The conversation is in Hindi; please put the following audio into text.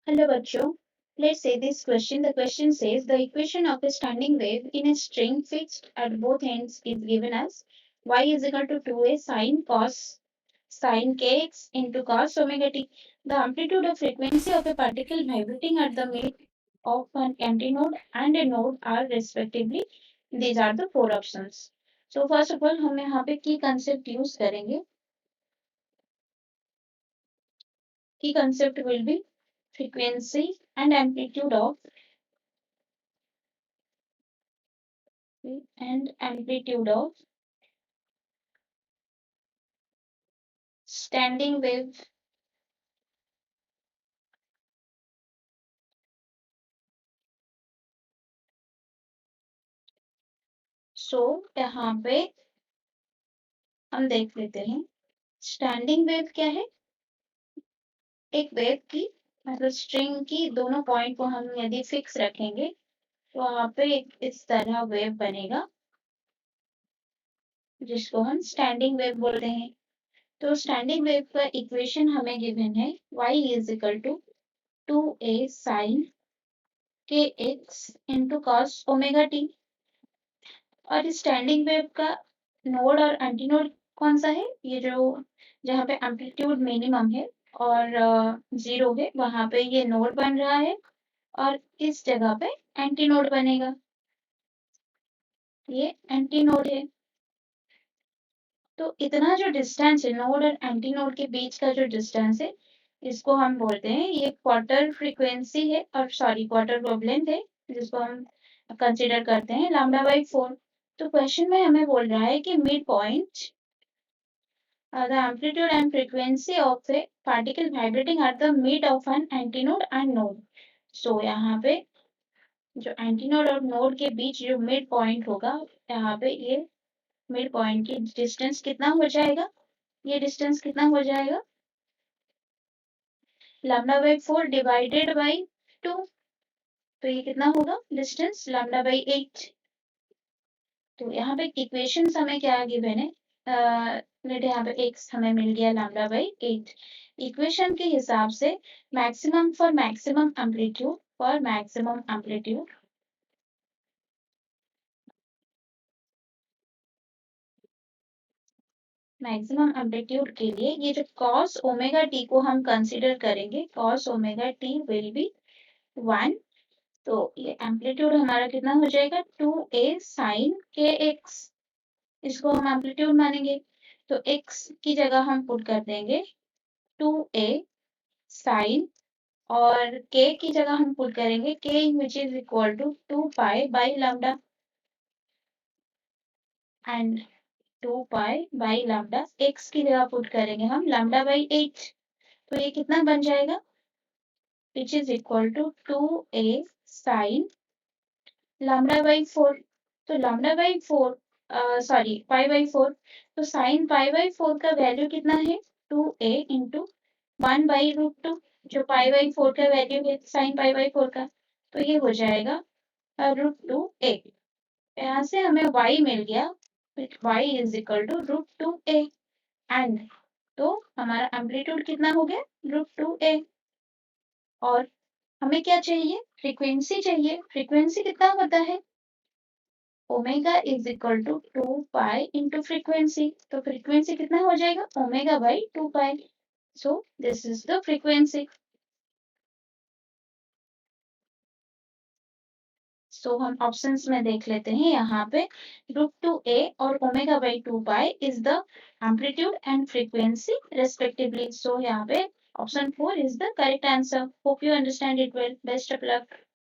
Hello, Bacho. Let's say this question. The question says the equation of a standing wave in a string fixed at both ends is given as y is equal to 2a sine kx into cos omega t. The amplitude or frequency of a particle vibrating at the mid of an antinode and a node are respectively. These are the four options. So first of all, हम यहाँ पे key concept use करेंगे. Key concept will be frequency and amplitude of standing wave. सो यहाँ पे हम देख लेते हैं स्टैंडिंग वेव क्या है. एक वेव की मतलब स्ट्रिंग की दोनों पॉइंट को हम यदि फिक्स रखेंगे तो वहां पे इस तरह वेव बनेगा जिसको हम स्टैंडिंग वेव बोलते हैं. तो स्टैंडिंग वेव का इक्वेशन हमें गिवन है y is equal to 2a sin kx into cos omega t. और स्टैंडिंग वेव का नोड और एंटी नोड कौन सा है. ये जो जहाँ पे एम्पलीट्यूड मिनिमम है और जीरो है वहां पे ये नोड बन रहा है और इस जगह पे एंटी नोड बनेगा. ये एंटी नोड है. तो इतना जो डिस्टेंस है नोड और एंटी नोड के बीच का जो डिस्टेंस है इसको हम बोलते हैं ये क्वार्टर फ्रीक्वेंसी है और सॉरी क्वार्टर वेवलेंथ है जिसको हम कंसिडर करते हैं लैम्डा बाई 4. तो क्वेश्चन में हमें बोल रहा है कि mid point the amplitude and frequency of a particle vibrating at the mid of an antinode and node. So यहाँ पे जो एंटीनोड और नोड के बीच जो मिड पॉइंट होगा यहाँ पे ये मिड पॉइंट की डिस्टेंस कितना हो जाएगा. ये डिस्टेंस कितना हो जाएगा लैम्डा बाई 4 डिवाइडेड बाई 2. तो ये कितना होगा डिस्टेंस लैम्डा बाई 8. तो यहाँ पे इक्वेशंस हमें क्या गिवन है यहाँ पे x हमें मिल गया लैम्डा बाई 8. इक्वेशन के हिसाब से maximum for maximum amplitude maximum amplitude के लिए ये जो cos ओमेगा t को हम कंसीडर करेंगे cos omega t will be 1. तो ये एम्पलीट्यूड हमारा कितना हो जाएगा 2a sin kx. इसको हम एम्पलीट्यूड मानेंगे तो x की जगह हम पुट कर देंगे 2a sin और k की जगह हम पुट करेंगे k which is equal to 2 pi by lambda and 2 pi by lambda. x की जगह पुट करेंगे हम lambda by 8. तो ये कितना बन जाएगा which is equal to 2a sin lambda by 4. तो lambda by 4 sorry pi by 4. तो sin pi by 4 का वैल्यू कितना है 2a into 1 by root 2 जो पाई बाई 4 का वैल्यू है साइन पाई बाई 4 का. तो ये हो जाएगा √2a. यहाँ से हमें y मिल गया y is equal to √2a and तो हमारा एम्पलीट्यूड कितना हो गया √2a. और हमें क्या चाहिए फ्रीक्वेंसी चाहिए. फ्रीक्वेंसी कितना होता है omega is equal to 2 pi into frequency. तो फ्रीक्वेंसी कितना हो जाएगा omega by 2 pi. So this is the frequency. सो हम ऑप्शंस में देख लेते हैं यहाँ पे √2a और omega by 2 pi is the amplitude and frequency respectively. So यहाँ पे option 4 is the correct answer. Hope you understand it well. Best of luck.